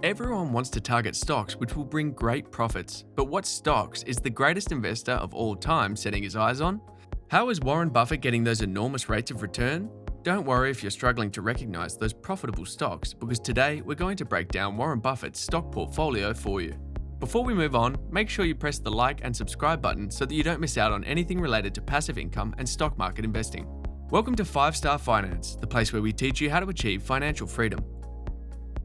Everyone wants to target stocks which will bring great profits, but what stocks is the greatest investor of all time setting his eyes on? How is Warren Buffett getting those enormous rates of return? Don't worry if you're struggling to recognize those profitable stocks, because today we're going to break down Warren Buffett's stock portfolio for you. Before we move on, make sure you press the like and subscribe button so that you don't miss out on anything related to passive income and stock market investing. Welcome to 5-Star Finance, the place where we teach you how to achieve financial freedom.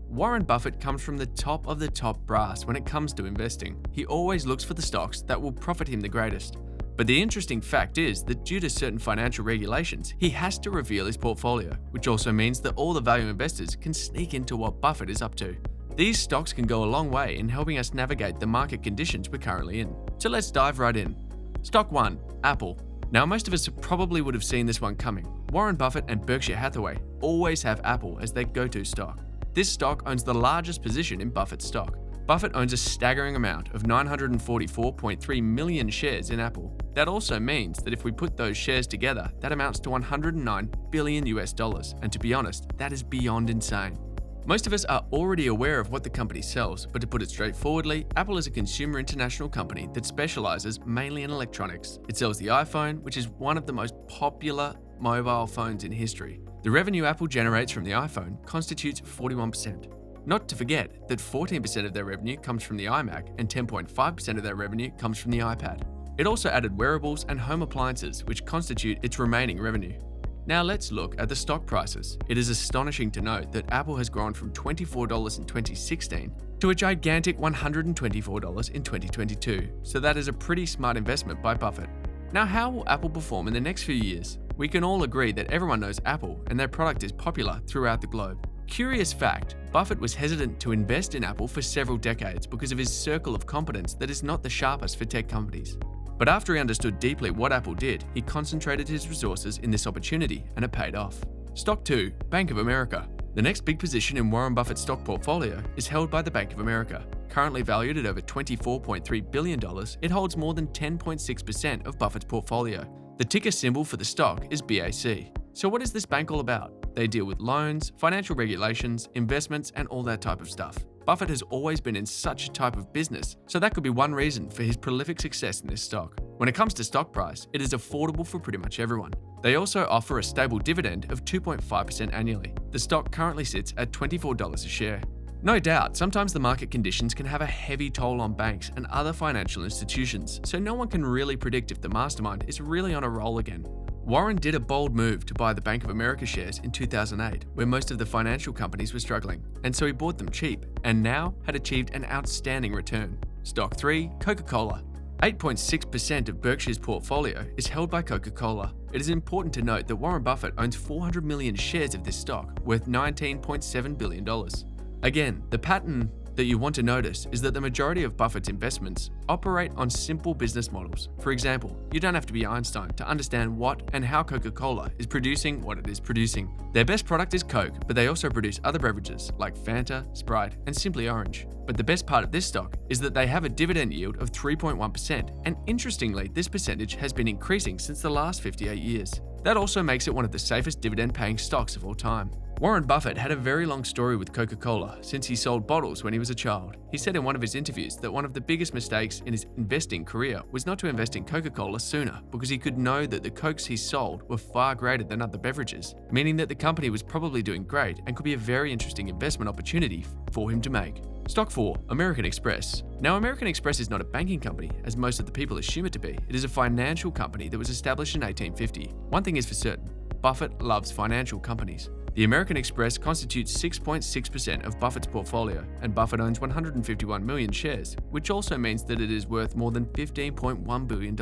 Warren Buffett comes from the top of the top brass when it comes to investing. He always looks for the stocks that will profit him the greatest. But the interesting fact is that due to certain financial regulations, he has to reveal his portfolio, which also means that all the value investors can sneak into what Buffett is up to. These stocks can go a long way in helping us navigate the market conditions we're currently in. So let's dive right in. Stock 1, Apple. Now most of us probably would have seen this one coming. Warren Buffett and Berkshire Hathaway always have Apple as their go-to stock. This stock owns the largest position in Buffett's stock. Buffett owns a staggering amount of 944.3 million shares in Apple. That also means that if we put those shares together, that amounts to $109 billion US. And to be honest, that is beyond insane. Most of us are already aware of what the company sells, but to put it straightforwardly, Apple is a consumer international company that specializes mainly in electronics. It sells the iPhone, which is one of the most popular mobile phones in history. The revenue Apple generates from the iPhone constitutes 41%. Not to forget that 14% of their revenue comes from the iMac and 10.5% of their revenue comes from the iPad. It also added wearables and home appliances, which constitute its remaining revenue. Now let's look at the stock prices. It is astonishing to note that Apple has grown from $24 in 2016 to a gigantic $124 in 2022, so that is a pretty smart investment by Buffett. Now, how will Apple perform in the next few years? We can all agree that everyone knows Apple and their product is popular throughout the globe. Curious fact, Buffett was hesitant to invest in Apple for several decades because of his circle of competence that is not the sharpest for tech companies. But after he understood deeply what Apple did, he concentrated his resources in this opportunity and it paid off. Stock 2, Bank of America. The next big position in Warren Buffett's stock portfolio is held by the Bank of America. Currently valued at over $24.3 billion, it holds more than 10.6% of Buffett's portfolio. The ticker symbol for the stock is BAC. So what is this bank all about? They deal with loans, financial regulations, investments, and all that type of stuff. Buffett has always been in such a type of business, so that could be one reason for his prolific success in this stock. When it comes to stock price, it is affordable for pretty much everyone. They also offer a stable dividend of 2.5% annually. The stock currently sits at $24 a share. No doubt, sometimes the market conditions can have a heavy toll on banks and other financial institutions, so no one can really predict if the mastermind is really on a roll again. Warren did a bold move to buy the Bank of America shares in 2008, where most of the financial companies were struggling, and so he bought them cheap, and now had achieved an outstanding return. Stock 3, Coca-Cola. 8.6% of Berkshire's portfolio is held by Coca-Cola. It is important to note that Warren Buffett owns 400 million shares of this stock, worth $19.7 billion. Again, the pattern that you want to notice is that the majority of Buffett's investments operate on simple business models. For example, you don't have to be Einstein to understand what and how Coca-Cola is producing what it is producing. Their best product is Coke, but they also produce other beverages like Fanta, Sprite, and Simply Orange. But the best part of this stock is that they have a dividend yield of 3.1%, and interestingly, this percentage has been increasing since the last 58 years. That also makes it one of the safest dividend-paying stocks of all time. Warren Buffett had a very long story with Coca-Cola since he sold bottles when he was a child. He said in one of his interviews that one of the biggest mistakes in his investing career was not to invest in Coca-Cola sooner, because he could know that the Cokes he sold were far greater than other beverages, meaning that the company was probably doing great and could be a very interesting investment opportunity for him to make. Stock 4, American Express. Now, American Express is not a banking company, as most of the people assume it to be. It is a financial company that was established in 1850. One thing is for certain, Buffett loves financial companies. The American Express constitutes 6.6% of Buffett's portfolio, and Buffett owns 151 million shares, which also means that it is worth more than $15.1 billion.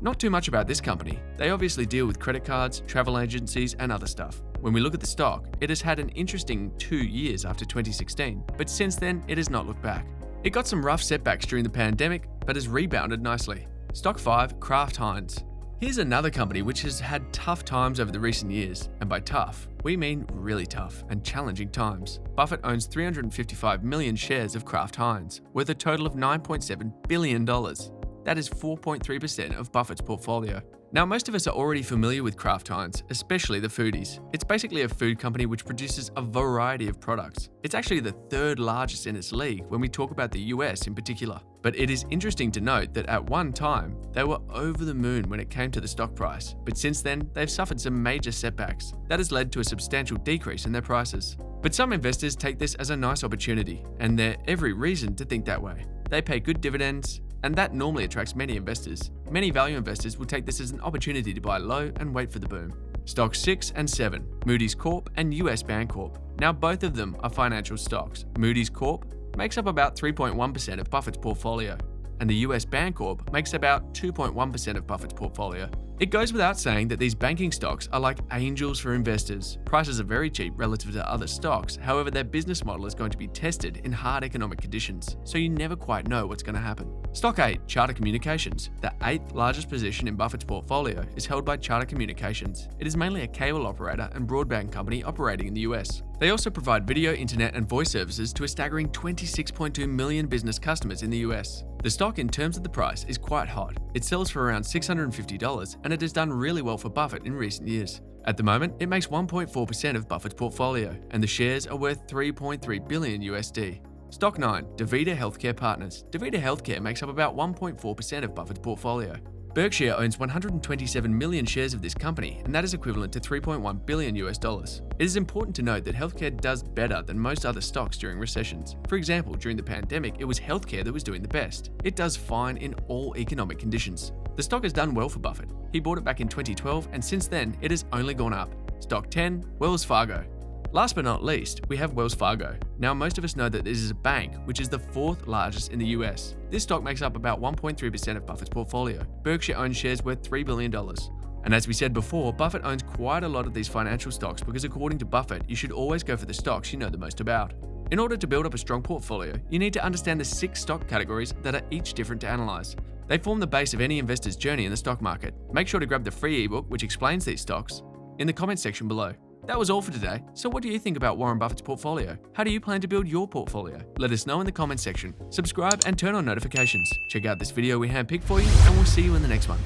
Not too much about this company. They obviously deal with credit cards, travel agencies, and other stuff. When we look at the stock, it has had an interesting 2 years after 2016, but since then, it has not looked back. It got some rough setbacks during the pandemic, but has rebounded nicely. Stock 5, Kraft Heinz. Here's another company which has had tough times over the recent years, and by tough, we mean really tough and challenging times. Buffett owns 355 million shares of Kraft Heinz, worth a total of $9.7 billion. That is 4.3% of Buffett's portfolio. Now, most of us are already familiar with Kraft Heinz, especially the foodies. It's basically a food company which produces a variety of products. It's actually the third largest in its league when we talk about the US in particular. But it is interesting to note that at one time, they were over the moon when it came to the stock price. But since then, they've suffered some major setbacks. That has led to a substantial decrease in their prices. But some investors take this as a nice opportunity, and there's every reason to think that way. They pay good dividends, and that normally attracts many investors. Many value investors will take this as an opportunity to buy low and wait for the boom. Stocks 6 and 7, Moody's Corp and US Bancorp. Now both of them are financial stocks. Moody's Corp makes up about 3.1% of Buffett's portfolio, and the US Bancorp makes about 2.1% of Buffett's portfolio. It goes without saying that these banking stocks are like angels for investors. Prices are very cheap relative to other stocks, however their business model is going to be tested in hard economic conditions, so you never quite know what's going to happen. Stock 8, Charter Communications. The 8th largest position in Buffett's portfolio is held by Charter Communications. It is mainly a cable operator and broadband company operating in the US. They also provide video, internet, and voice services to a staggering 26.2 million business customers in the US. The stock, in terms of the price, is quite hot. It sells for around $650, and it has done really well for Buffett in recent years. At the moment, it makes 1.4% of Buffett's portfolio, and the shares are worth $3.3 billion USD. Stock 9, DaVita Healthcare Partners. DaVita Healthcare makes up about 1.4% of Buffett's portfolio. Berkshire owns 127 million shares of this company, and that is equivalent to $3.1 billion US. It is important to note that healthcare does better than most other stocks during recessions. For example, during the pandemic, it was healthcare that was doing the best. It does fine in all economic conditions. The stock has done well for Buffett. He bought it back in 2012, and since then, it has only gone up. Stock 10, Wells Fargo. Last but not least, we have Wells Fargo. Now, most of us know that this is a bank, which is the 4th largest in the US. This stock makes up about 1.3% of Buffett's portfolio. Berkshire owns shares worth $3 billion. And as we said before, Buffett owns quite a lot of these financial stocks because according to Buffett, you should always go for the stocks you know the most about. In order to build up a strong portfolio, you need to understand the 6 stock categories that are each different to analyze. They form the base of any investor's journey in the stock market. Make sure to grab the free ebook which explains these stocks in the comments section below. That was all for today. So what do you think about Warren Buffett's portfolio? How do you plan to build your portfolio? Let us know in the comments section. Subscribe and turn on notifications. Check out this video we handpicked for you, and we'll see you in the next one.